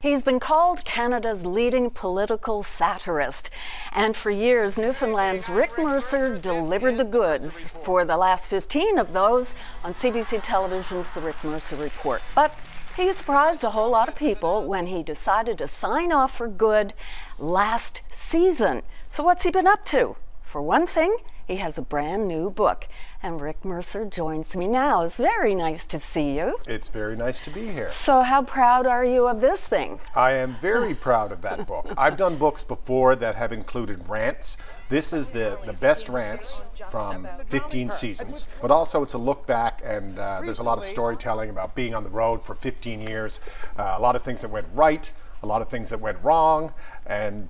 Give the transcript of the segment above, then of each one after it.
He's been called Canada's leading political satirist, and for years, Newfoundland's Rick Mercer delivered the goods for the last 15 of those on CBC Television's The Rick Mercer Report. But he surprised a whole lot of people when he decided to sign off for good last season. So what's he been up to? For one thing, he has a brand new book, and Rick Mercer joins me now. It's very nice to see you. It's very nice to be here. So how proud are you of this thing? I am very proud of that book. I've done books before that have included rants. This is the best rants from 15 seasons, but also it's a look back, and there's a lot of storytelling about being on the road for 15 years, a lot of things that went right, a lot of things that went wrong, and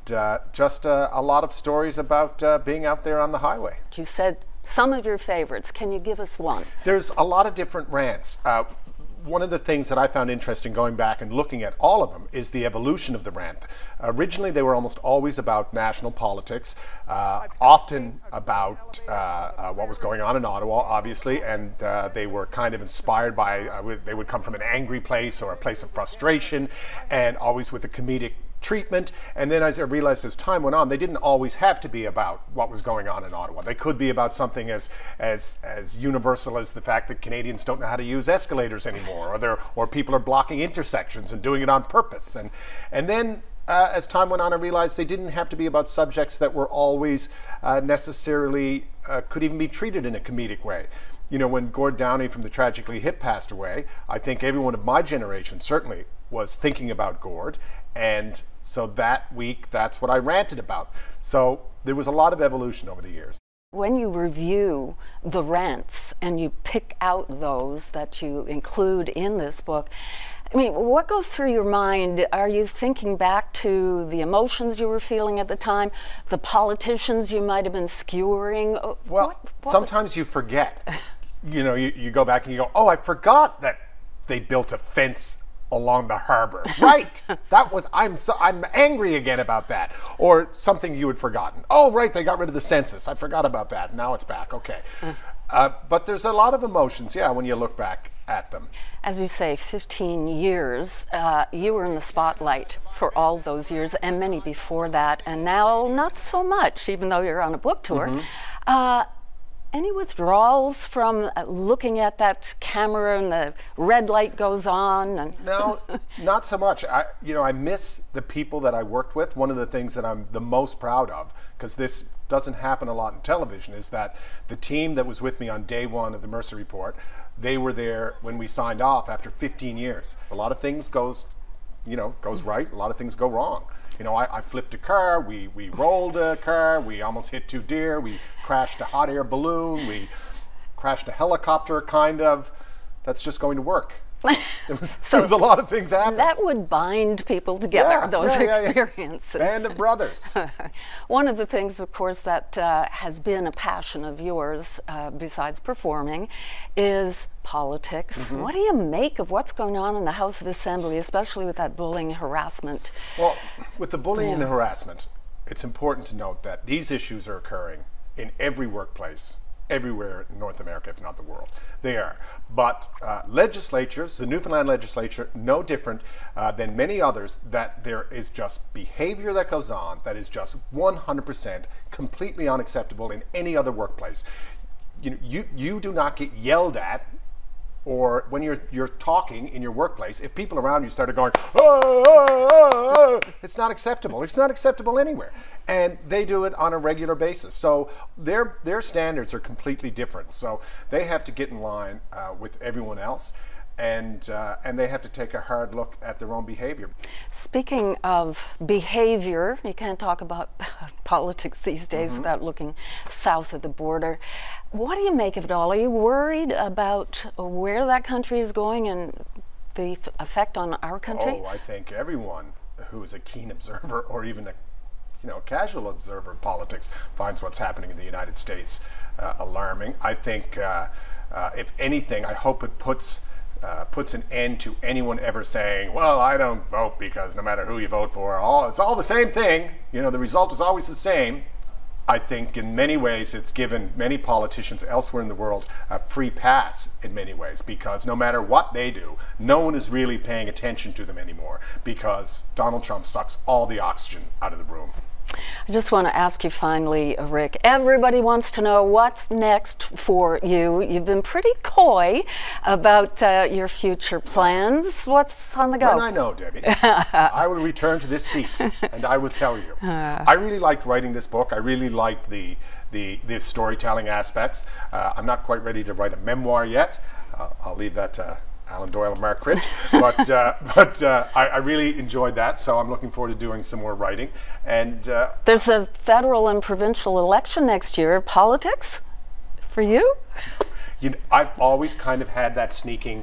just a lot of stories about being out there on the highway. You said some of your favorites. Can you give us one? There's a lot of different rants. One of the things that I found interesting going back and looking at all of them is the evolution of the rant. Originally, they were almost always about national politics, often about what was going on in Ottawa, obviously, and they were kind of inspired by, they would come from an angry place or a place of frustration, and always with a comedic treatment. And then as I realized as time went on, they didn't always have to be about what was going on in Ottawa. They could be about something as universal as the fact that Canadians don't know how to use escalators anymore, or people are blocking intersections and doing it on purpose. And then as time went on, I realized they didn't have to be about subjects that were always necessarily could even be treated in a comedic way. You know, when Gord Downey from the Tragically Hip passed away, I think everyone of my generation certainly was thinking about Gord, and so that week, that's what I ranted about. So there was a lot of evolution over the years. When you review the rants and you pick out those that you include in this book, I mean, what goes through your mind? Are you thinking back to the emotions you were feeling at the time, the politicians you might have been skewering? Well, sometimes you forget. You know, you go back and you go, oh, I forgot that they built a fence along the harbor. Right. I'm angry again about that. Or something you had forgotten. Oh, right, they got rid of the census. I forgot about that. Now it's back. Okay. But there's a lot of emotions, when you look back at them. As you say, 15 years, you were in the spotlight for all those years and many before that, and now not so much, even though you're on a book tour. Mm-hmm. Any withdrawals from looking at that camera and the red light goes on? No, not so much. I miss the people that I worked with. One of the things that I'm the most proud of, because this doesn't happen a lot in television, is that the team that was with me on day one of the Mercer Report, they were there when we signed off after 15 years. A lot of things goes right, a lot of things go wrong. You know, I flipped a car, we rolled a car, we almost hit 2 deer, we crashed a hot air balloon, we crashed a helicopter, kind of. That's just going to work. There was a lot of things happening. That would bind people together, those experiences. Band of brothers. One of the things, of course, that has been a passion of yours, besides performing, is politics. Mm-hmm. What do you make of what's going on in the House of Assembly, especially with that bullying harassment? Well, with the bullying and the harassment, it's important to note that these issues are occurring in every workplace, everywhere in North America, if not the world. They are. But legislatures, the Newfoundland legislature, no different than many others, that there is just behavior that goes on that is just 100% completely unacceptable in any other workplace. You do not get yelled at, or when you're talking in your workplace, if people around you started going, it's not acceptable. It's not acceptable anywhere. And they do it on a regular basis. So their standards are completely different. So they have to get in line with everyone else. And they have to take a hard look at their own behavior. Speaking of behavior, you can't talk about politics these days without looking south of the border. What do you make of it all? Are you worried about where that country is going and the effect on our country? Oh, I think everyone who is a keen observer, or even a casual observer of politics, finds what's happening in the United States alarming. I think, if anything, I hope it puts an end to anyone ever saying, well, I don't vote because no matter who you vote for, it's all the same thing. The result is always the same. I think in many ways it's given many politicians elsewhere in the world a free pass in many ways, because no matter what they do, no one is really paying attention to them anymore, because Donald Trump sucks all the oxygen out of the room. I just want to ask you finally, Rick, everybody wants to know what's next for you. You've been pretty coy about your future plans. What's on the go? When I know, Debbie, I will return to this seat and I will tell you. I really liked writing this book. I really liked the storytelling aspects. I'm not quite ready to write a memoir yet. I'll leave that to Alan Doyle and Mark Critch, but I really enjoyed that, so I'm looking forward to doing some more writing. And there's a federal and provincial election next year. Politics for you? I've always kind of had that sneaking,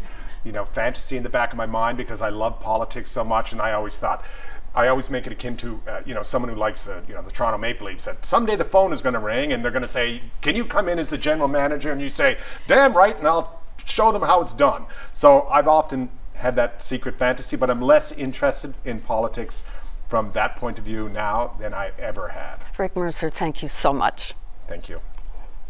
fantasy in the back of my mind, because I love politics so much, and I always make it akin to, someone who likes, the Toronto Maple Leafs, that someday the phone is going to ring and they're going to say, "Can you come in as the general manager?" And you say, "Damn right," and I'll show them how it's done. So I've often had that secret fantasy, but I'm less interested in politics from that point of view now than I ever have. Rick Mercer, thank you so much. Thank you.